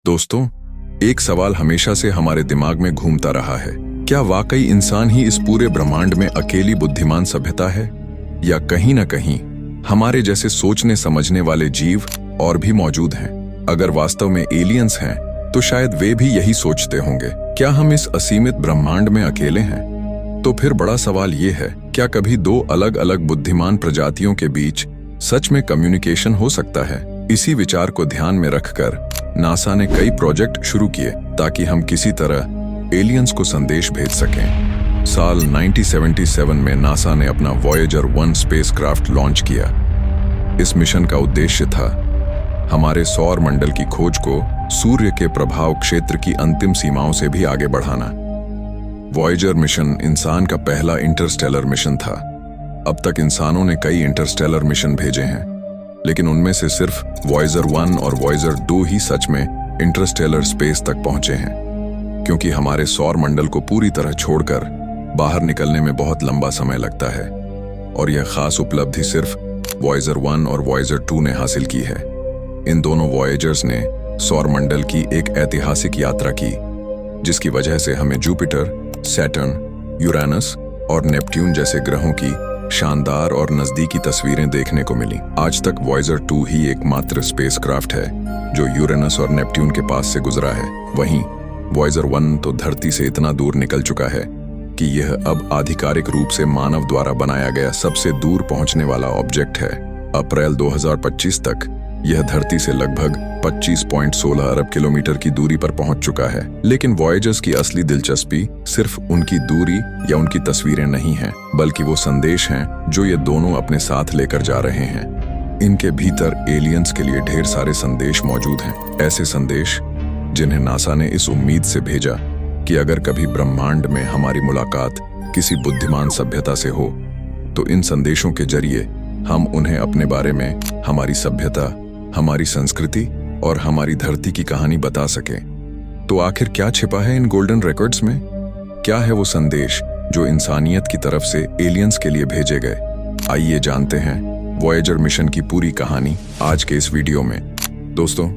दोस्तों, एक सवाल हमेशा से हमारे दिमाग में घूमता रहा है। क्या वाकई इंसान ही इस पूरे ब्रह्मांड में अकेली बुद्धिमान सभ्यता है, या कहीं ना कहीं हमारे जैसे सोचने समझने वाले जीव और भी मौजूद हैं? अगर वास्तव में एलियंस हैं, तो शायद वे भी यही सोचते होंगे। क्या हम इस असीमित ब्रह्मांड में अकेले हैं? तो फिर बड़ा सवाल ये है, क्या कभी दो अलग अलग बुद्धिमान प्रजातियों के बीच सच में कम्युनिकेशन हो सकता है? इसी विचार को ध्यान में रखकर नासा ने कई प्रोजेक्ट शुरू किए ताकि हम किसी तरह एलियंस को संदेश भेज सकें। साल 1977 में नासा ने अपना वॉयेजर 1 स्पेसक्राफ्ट लॉन्च किया। इस मिशन का उद्देश्य था हमारे सौर मंडल की खोज को सूर्य के प्रभाव क्षेत्र की अंतिम सीमाओं से भी आगे बढ़ाना। वॉयेजर मिशन इंसान का पहला इंटरस्टेलर मिशन था। अब तक इंसानों ने कई इंटरस्टेलर मिशन भेजे हैं, लेकिन उनमें से सिर्फ वॉयेजर 1 और वॉयेजर 2 ही सच में इंटरस्टेलर स्पेस तक पहुंचे हैं, क्योंकि हमारे सौर मंडल को पूरी तरह छोड़कर बाहर निकलने में बहुत लंबा समय लगता है, और यह खास उपलब्धि सिर्फ वॉयेजर 1 और वॉयेजर 2 ने हासिल की है। इन दोनों वॉयेजर्स ने सौर मंडल की एक ऐतिहासिक यात्रा की, जिसकी वजह से हमें जुपिटर, सैटर्न, यूरेनस और नेपट्यून जैसे ग्रहों की शानदार और नजदीकी तस्वीरें देखने को मिली। आज तक वॉयेजर 2 ही एकमात्र स्पेसक्राफ्ट है जो यूरेनस और नेपट्यून के पास से गुजरा है। वहीं वॉयेजर 1 तो धरती से इतना दूर निकल चुका है कि यह अब आधिकारिक रूप से मानव द्वारा बनाया गया सबसे दूर पहुंचने वाला ऑब्जेक्ट है। अप्रैल 2025 तक यह धरती से लगभग 25.16 अरब किलोमीटर की दूरी पर पहुंच चुका है। लेकिन वॉयेजर्स की असली दिलचस्पी सिर्फ उनकी दूरी या उनकी तस्वीरें नहीं हैं, बल्कि वो संदेश हैं जो ये दोनों अपने साथ लेकर जा रहे हैं। इनके भीतर एलियंस के लिए ढेर सारे संदेश मौजूद हैं, ऐसे संदेश जिन्हें नासा ने इस उम्मीद से भेजा कि अगर कभी ब्रह्मांड में हमारी मुलाकात किसी बुद्धिमान सभ्यता से हो, तो इन संदेशों के जरिए हम उन्हें अपने बारे में, हमारी सभ्यता, हमारी संस्कृति और हमारी धरती की कहानी बता सकें। तो आखिर क्या छिपा है इन गोल्डन रिकॉर्ड्स में? क्या है वो संदेश जो इंसानियत की तरफ से एलियंस के लिए भेजे गए? आइए जानते हैं वॉयेजर मिशन की पूरी कहानी आज के इस वीडियो में। दोस्तों,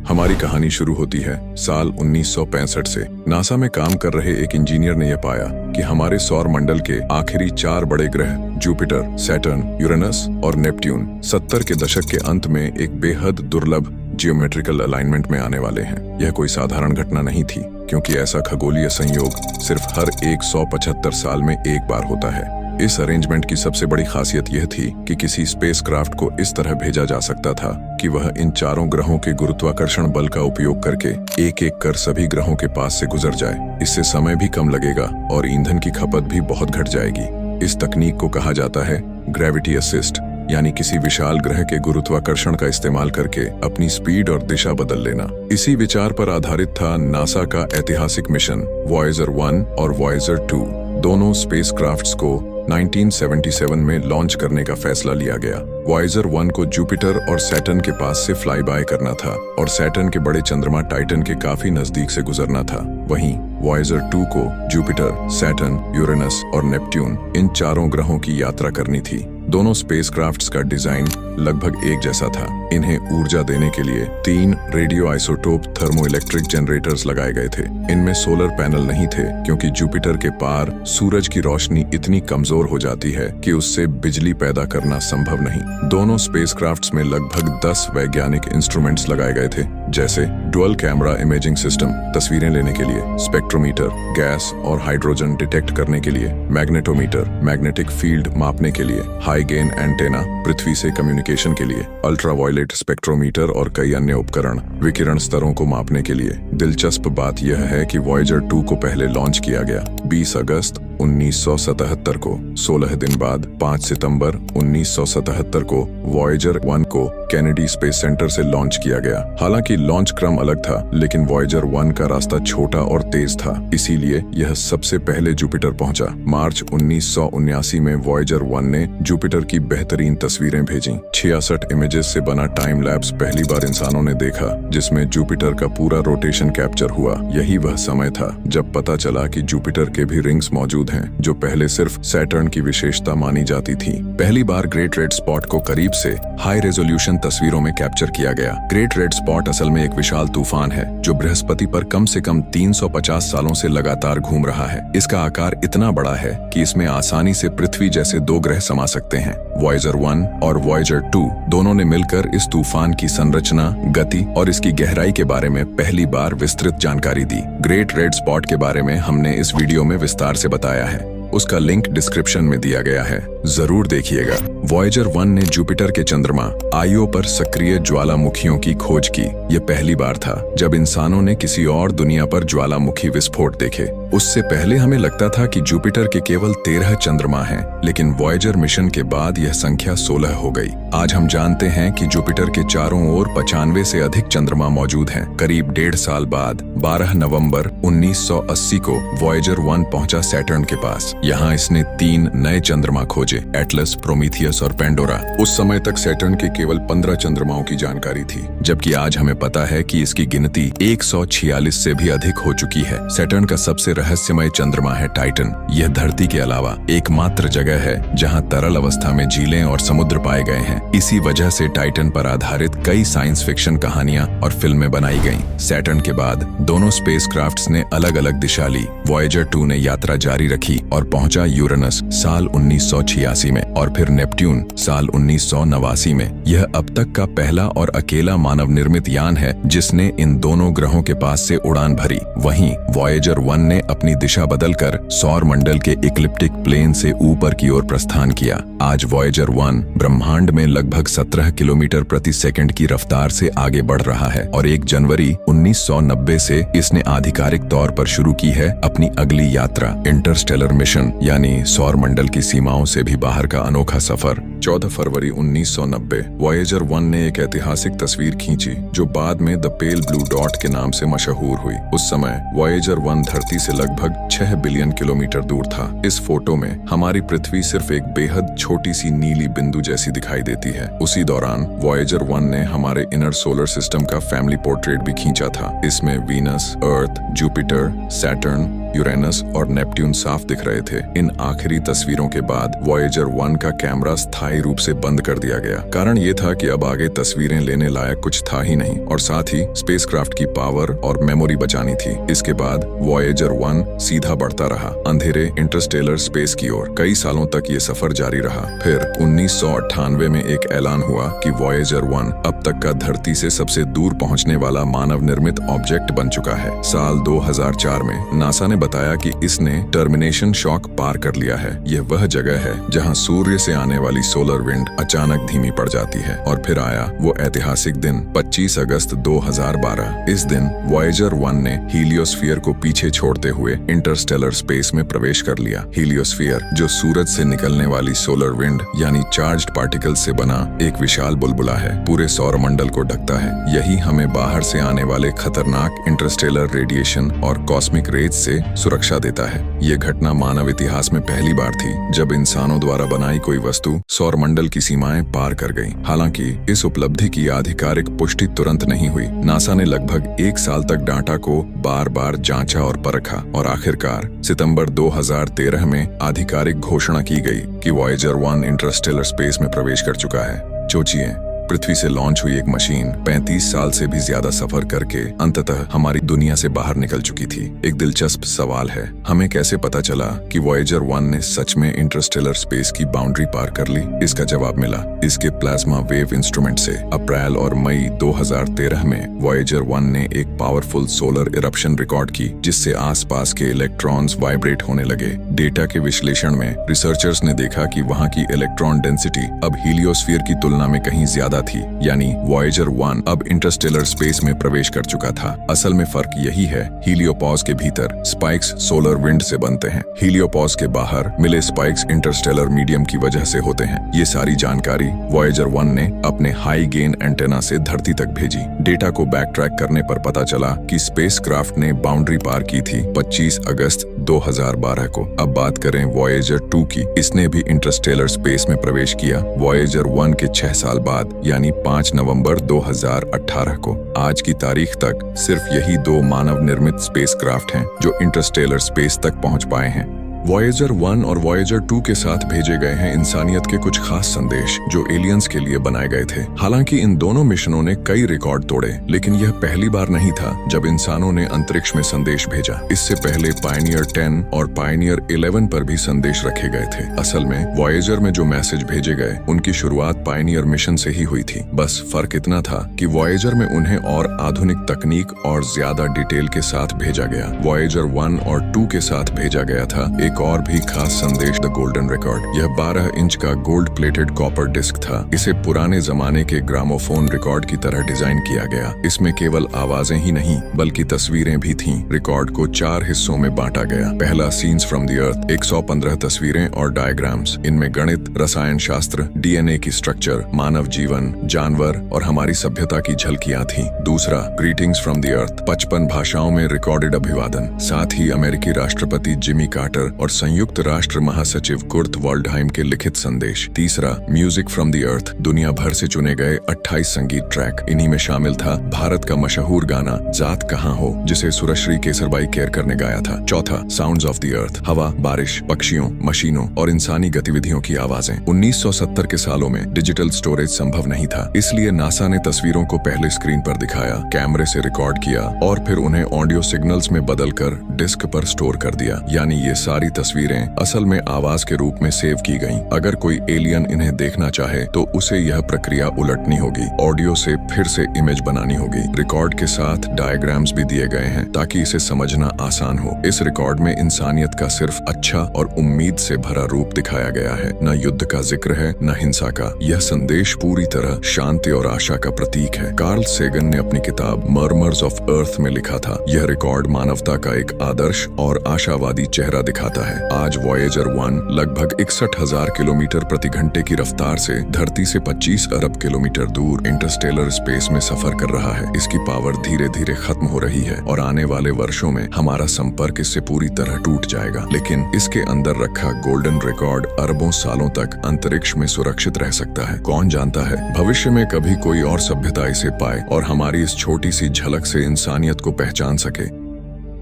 हमारी कहानी शुरू होती है साल 1965 से। नासा में काम कर रहे एक इंजीनियर ने यह पाया कि हमारे सौर मंडल के आखिरी 4 बड़े ग्रह जुपिटर, सैटर्न, यूरेनस और नेपट्यून 70 के दशक के अंत में एक बेहद दुर्लभ जियोमेट्रिकल अलाइनमेंट में आने वाले हैं। यह कोई साधारण घटना नहीं थी, क्योंकि ऐसा खगोलीय संयोग सिर्फ हर 175 साल में एक बार होता है। इस अरेंजमेंट की सबसे बड़ी खासियत यह थी कि किसी स्पेसक्राफ्ट को इस तरह भेजा जा सकता था कि वह इन चारों ग्रहों के गुरुत्वाकर्षण बल का उपयोग करके एक एक कर सभी ग्रहों के पास से गुजर जाए। इससे समय भी कम लगेगा और ईंधन की खपत भी बहुत घट जाएगी। इस तकनीक को कहा जाता है ग्रेविटी असिस्ट, यानी किसी विशाल ग्रह के गुरुत्वाकर्षण का इस्तेमाल करके अपनी स्पीड और दिशा बदल लेना। इसी विचार पर आधारित था नासा का ऐतिहासिक मिशन वॉयेजर 1 और वॉयेजर 2। दोनों स्पेसक्राफ्ट्स को 1977 में लॉन्च करने का फैसला लिया गया। वॉयेजर 1 को जुपिटर और सैटर्न के पास से फ्लाई बाय करना था और सैटर्न के बड़े चंद्रमा टाइटन के काफी नजदीक से गुजरना था। वहीं वॉयेजर 2 को जुपिटर, सैटर्न, यूरेनस और नेपट्यून इन चारों ग्रहों की यात्रा करनी थी। दोनों स्पेसक्राफ्ट्स का डिजाइन लगभग एक जैसा था। इन्हें ऊर्जा देने के लिए 3 रेडियो आइसोटोप थर्मोइलेक्ट्रिक जनरेटर्स लगाए गए थे। इनमें सोलर पैनल नहीं थे, क्योंकि जुपिटर के पार सूरज की रोशनी इतनी कमजोर हो जाती है कि उससे बिजली पैदा करना संभव नहीं। दोनों स्पेसक्राफ्ट्स में लगभग 10 वैज्ञानिक इंस्ट्रूमेंट्स लगाए गए थे, जैसे डुअल कैमरा इमेजिंग सिस्टम तस्वीरें लेने के लिए, स्पेक्ट्रोमीटर गैस और हाइड्रोजन डिटेक्ट करने के लिए, मैग्नेटोमीटर मैग्नेटिक फील्ड मापने के लिए, हाई गेन एंटेना पृथ्वी से कम्युनिकेशन के लिए, अल्ट्रावायलेट स्पेक्ट्रोमीटर और कई अन्य उपकरण विकिरण स्तरों को मापने के लिए। दिलचस्प बात यह है कि वॉयेजर 2 को पहले लॉन्च किया गया 20 अगस्त 1977 को। 16 दिन बाद 5 सितंबर 1977 को वॉयेजर 1 को कैनेडी स्पेस सेंटर से लॉन्च किया गया। हालांकि लॉन्च क्रम अलग था, लेकिन वॉयेजर 1 का रास्ता छोटा और तेज था, इसीलिए यह सबसे पहले जुपिटर पहुंचा। मार्च 1979 में वॉयेजर 1 ने जुपिटर की बेहतरीन तस्वीरें भेजी। 66 इमेजेस से बना टाइम लैप्स पहली बार इंसानों ने देखा, जिसमें जुपिटर का पूरा रोटेशन कैप्चर हुआ। यही वह समय था जब पता चला कि जुपिटर के भी रिंग्स मौजूद मौजूद हैं जो पहले सिर्फ सैटर्न की विशेषता मानी जाती थी। पहली बार ग्रेट रेड स्पॉट को करीब से हाई रेजोल्यूशन तस्वीरों में कैप्चर किया गया। ग्रेट रेड स्पॉट असल में एक विशाल तूफान है जो बृहस्पति पर कम से कम 350 सालों से लगातार घूम रहा है। इसका आकार इतना बड़ा है कि इसमें आसानी से पृथ्वी जैसे 2 ग्रह समा सकते हैं। वॉयेजर 1 और वॉयेजर 2 दोनों ने मिलकर इस तूफान की संरचना, गति और इसकी गहराई के बारे में पहली बार विस्तृत जानकारी दी। ग्रेट रेड स्पॉट के बारे में हमने इस वीडियो में विस्तार से बताया है, उसका लिंक डिस्क्रिप्शन में दिया गया है, जरूर देखिएगा। वॉयेजर 1 ने जुपिटर के चंद्रमा आईओ पर सक्रिय ज्वालामुखियों की खोज की। यह पहली बार था जब इंसानों ने किसी और दुनिया पर ज्वालामुखी विस्फोट देखे। उससे पहले हमें लगता था कि जुपिटर के केवल 13 चंद्रमा हैं, लेकिन वॉयेजर मिशन के बाद यह संख्या 16 हो गई। आज हम जानते हैं कि जुपिटर के चारों ओर 95 से अधिक चंद्रमा मौजूद हैं। करीब 1.5 साल बाद 12 नवंबर 1980 को वॉयेजर 1 पहुंचा सैटर्न के पास। यहाँ इसने 3 नए चंद्रमा खोजे, एटलस, प्रोमीथियस और पेंडोरा। उस समय तक सैटर्न के केवल 15 चंद्रमाओं की जानकारी थी, जबकि आज हमें पता है कि इसकी गिनती 146 से भी अधिक हो चुकी है। सैटर्न का सबसे रहस्यमय चंद्रमा है टाइटन। यह धरती के अलावा एकमात्र जगह है जहां तरल अवस्था में झीलें और समुद्र पाए गए हैं। इसी वजह से टाइटन पर आधारित कई साइंस फिक्शन कहानियां और फिल्में बनाई गईं। सैटर्न के बाद दोनों स्पेसक्राफ्ट्स ने अलग अलग दिशा ली। वॉयेजर 2 ने यात्रा जारी रखी और पहुंचा यूरेनस साल 1986 में और फिर नेपट्यून साल 1989 में। यह अब तक का पहला और अकेला मानव निर्मित यान है जिसने इन दोनों ग्रहों के पास से उड़ान भरी। वहीं वॉयेजर 1 ने अपनी दिशा बदलकर सौर मंडल के इक्लिप्टिक प्लेन से ऊपर की ओर प्रस्थान किया। आज वॉयेजर 1 ब्रह्मांड में लगभग 17 किलोमीटर प्रति सेकंड की रफ्तार से आगे बढ़ रहा है और 1 जनवरी 1990 से इसने आधिकारिक तौर पर शुरू की है अपनी अगली यात्रा, इंटरस्टेलर मिशन, यानी सौर मंडल की सीमाओं से भी बाहर का अनोखा सफर। 14 फरवरी 1990 वॉयेजर 1 ने एक ऐतिहासिक तस्वीर खींची जो बाद में द पेल ब्लू डॉट के नाम से मशहूर हुई। उस समय वॉयेजर 1 धरती से लगभग 6 बिलियन किलोमीटर दूर था। इस फोटो में हमारी पृथ्वी सिर्फ एक बेहद छोटी सी नीली बिंदु जैसी दिखाई देती है। उसी दौरान वॉयेजर 1 ने हमारे इनर सोलर सिस्टम का फैमिली पोर्ट्रेट भी खींचा था। इसमें वीनस, अर्थ, जुपिटर, सैटर्न, यूरेनस और नेपट्यून साफ दिख रहे थे। इन आखिरी तस्वीरों के बाद वॉयेजर 1 का कैमरा स्थायी रूप से बंद कर दिया गया। कारण ये था कि अब आगे तस्वीरें लेने लायक कुछ था ही नहीं और साथ ही स्पेसक्राफ्ट की पावर और मेमोरी बचानी थी। इसके बाद वॉयेजर 1 सीधा बढ़ता रहा अंधेरे इंटरस्टेलर स्पेस की ओर। कई सालों तक ये सफर जारी रहा। फिर 1998 में एक ऐलान हुआ कि वॉयेजर 1 अब तक का धरती से सबसे दूर पहुंचने वाला मानव निर्मित ऑब्जेक्ट बन चुका है। साल 2004 में नासा ने बताया कि इसने टर्मिनेशन शॉक पार कर लिया है। यह वह जगह है जहां सूर्य से आने वाली सोलर विंड अचानक धीमी पड़ जाती है। और फिर आया वो ऐतिहासिक दिन 25 अगस्त 2012। इस दिन वॉयेजर 1 ने हीलियोस्फीयर को पीछे छोड़ते हुए इंटरस्टेलर स्पेस में प्रवेश कर लिया। हीलियोस्फीयर जो सूरज से निकलने वाली सोलर विंड यानी चार्ज्ड पार्टिकल से बना एक विशाल बुलबुला है, पूरे सौर मंडल को ढकता है। यही हमें बाहर से आने वाले खतरनाक इंटरस्टेलर रेडिएशन और कॉस्मिक रेज से सुरक्षा देता है। ये घटना मानव इतिहास में पहली बार थी जब इंसानों द्वारा बनाई कोई वस्तु सौर मंडल की सीमाएं पार कर गई। हालांकि इस उपलब्धि की आधिकारिक पुष्टि तुरंत नहीं हुई। नासा ने लगभग 1 साल तक डाटा को बार बार जांचा और परखा और आखिरकार सितंबर 2013 में आधिकारिक घोषणा की गई कि वॉयेजर 1 इंटरस्टेलर स्पेस में प्रवेश कर चुका है। सोचिए, पृथ्वी से लॉन्च हुई एक मशीन 35 साल से भी ज्यादा सफर करके अंततः हमारी दुनिया से बाहर निकल चुकी थी। एक दिलचस्प सवाल है, हमें कैसे पता चला कि वॉयेजर 1 ने सच में इंटरस्टेलर स्पेस की बाउंड्री पार कर ली? इसका जवाब मिला इसके प्लाज्मा वेव इंस्ट्रूमेंट से। अप्रैल और मई 2013 में वॉयेजर 1 ने एक पावरफुल सोलर इरप्शन रिकॉर्ड की जिससे आसपास के इलेक्ट्रॉन्स वाइब्रेट होने लगे। डेटा के विश्लेषण में रिसर्चर्स ने देखा कि वहां की इलेक्ट्रॉन डेंसिटी अब हीलियोस्फीयर की तुलना में कहीं ज्यादा थी, यानी वॉयेजर 1 अब इंटरस्टेलर स्पेस में प्रवेश कर चुका था। असल में फर्क यही है, हीलियोपॉज के भीतर स्पाइक्स सोलर विंड से बनते हैं, हीलियोपॉज के बाहर मिले स्पाइक्स इंटरस्टेलर मीडियम की वजह से होते हैं। ये सारी जानकारी वॉयेजर 1 ने अपने हाई गेन एंटेना से धरती तक भेजी। डेटा को बैक ट्रैक करने पर पता चला कि स्पेसक्राफ्ट ने बाउंड्री पार की थी 25 अगस्त 2012 को। अब बात करें वॉयेजर 2 की। इसने भी इंटरस्टेलर स्पेस में प्रवेश किया वॉयेजर 1 के 6 साल बाद, यानी 5 नवंबर 2018 को। आज की तारीख तक सिर्फ यही 2 मानव निर्मित स्पेसक्राफ्ट हैं जो इंटरस्टेलर स्पेस तक पहुंच पाए हैं। वॉयेजर 1 और वॉयेजर 2 के साथ भेजे गए हैं इंसानियत के कुछ खास संदेश जो एलियंस के लिए बनाए गए थे। हालांकि इन दोनों मिशनों ने कई रिकॉर्ड तोड़े, लेकिन यह पहली बार नहीं था जब इंसानों ने अंतरिक्ष में संदेश भेजा। इससे पहले पायनियर 10 और पायनियर 11 पर भी संदेश रखे गए थे। असल में वॉयेजर में जो मैसेज भेजे गए उनकी शुरुआत पायनियर मिशन से ही हुई थी। बस फर्क इतना था कि वॉयेजर में उन्हें और आधुनिक तकनीक और ज्यादा डिटेल के साथ भेजा गया। वॉयेजर 1 और 2 के साथ भेजा गया था एक और भी खास संदेश, द गोल्डन रिकॉर्ड। यह 12 इंच का गोल्ड प्लेटेड कॉपर डिस्क था। इसे पुराने जमाने के ग्रामोफोन रिकॉर्ड की तरह डिजाइन किया गया। इसमें केवल आवाजें ही नहीं बल्कि तस्वीरें भी थीं। रिकॉर्ड को 4 हिस्सों में बांटा गया। पहला सीन्स फ्रॉम द अर्थ, 115 तस्वीरें और डायग्राम्स। इनमें गणित, रसायन शास्त्र, डीएनए की स्ट्रक्चर, मानव जीवन, जानवर और हमारी सभ्यता की झलकियां थीं। दूसरा ग्रीटिंग्स फ्रॉम द अर्थ, 55 भाषाओं में रिकॉर्डेड अभिवादन। साथ ही अमेरिकी राष्ट्रपति जिमी कार्टर और संयुक्त राष्ट्र महासचिव कुर्ट वॉल्डहाइम के लिखित संदेश। तीसरा म्यूजिक फ्रॉम द अर्थ, दुनिया भर से चुने गए 28 संगीत ट्रैक। इन्हीं में शामिल था भारत का मशहूर गाना जात कहाँ हो, जिसे सुरश्री केसरबाई केरकर ने गाया था। चौथा साउंड्स ऑफ द अर्थ, हवा, बारिश, पक्षियों, मशीनों और इंसानी गतिविधियों की आवाजें। 1970 के सालों में डिजिटल स्टोरेज संभव नहीं था, इसलिए नासा ने तस्वीरों को पहले स्क्रीन पर दिखाया, कैमरे से रिकॉर्ड किया और फिर उन्हें ऑडियो सिग्नल्स में बदलकर डिस्क पर स्टोर कर दिया। यानी ये सारी तस्वीरें असल में आवाज के रूप में सेव की गईं। अगर कोई एलियन इन्हें देखना चाहे तो उसे यह प्रक्रिया उलटनी होगी, ऑडियो से फिर से इमेज बनानी होगी। रिकॉर्ड के साथ डायग्राम्स भी दिए गए हैं ताकि इसे समझना आसान हो। इस रिकॉर्ड में इंसानियत का सिर्फ अच्छा और उम्मीद से भरा रूप दिखाया गया है। न युद्ध का जिक्र है न हिंसा का। यह संदेश पूरी तरह शांति और आशा का प्रतीक है। कार्ल सेगन ने अपनी किताब मर्मर्स ऑफ अर्थ में लिखा था, यह रिकॉर्ड मानवता का एक आदर्श और आशावादी चेहरा दिखाता है। आज वॉयेजर 1 लगभग 61,000 किलोमीटर प्रति घंटे की रफ्तार से धरती से 25 अरब किलोमीटर दूर इंटरस्टेलर स्पेस में सफर कर रहा है। इसकी पावर धीरे धीरे खत्म हो रही है और आने वाले वर्षों में हमारा संपर्क इससे पूरी तरह टूट जाएगा। लेकिन इसके अंदर रखा गोल्डन रिकॉर्ड अरबों सालों तक अंतरिक्ष में सुरक्षित रह सकता है। कौन जानता है भविष्य में कभी कोई और सभ्यता इसे पाए और हमारी इस छोटी सी झलक से इंसानियत को पहचान सके।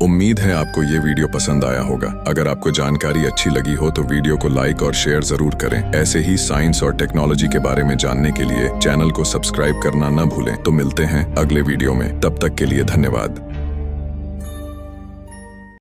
उम्मीद है आपको ये वीडियो पसंद आया होगा। अगर आपको जानकारी अच्छी लगी हो तो वीडियो को लाइक और शेयर जरूर करें। ऐसे ही साइंस और टेक्नोलॉजी के बारे में जानने के लिए चैनल को सब्सक्राइब करना न भूलें। तो मिलते हैं अगले वीडियो में, तब तक के लिए धन्यवाद।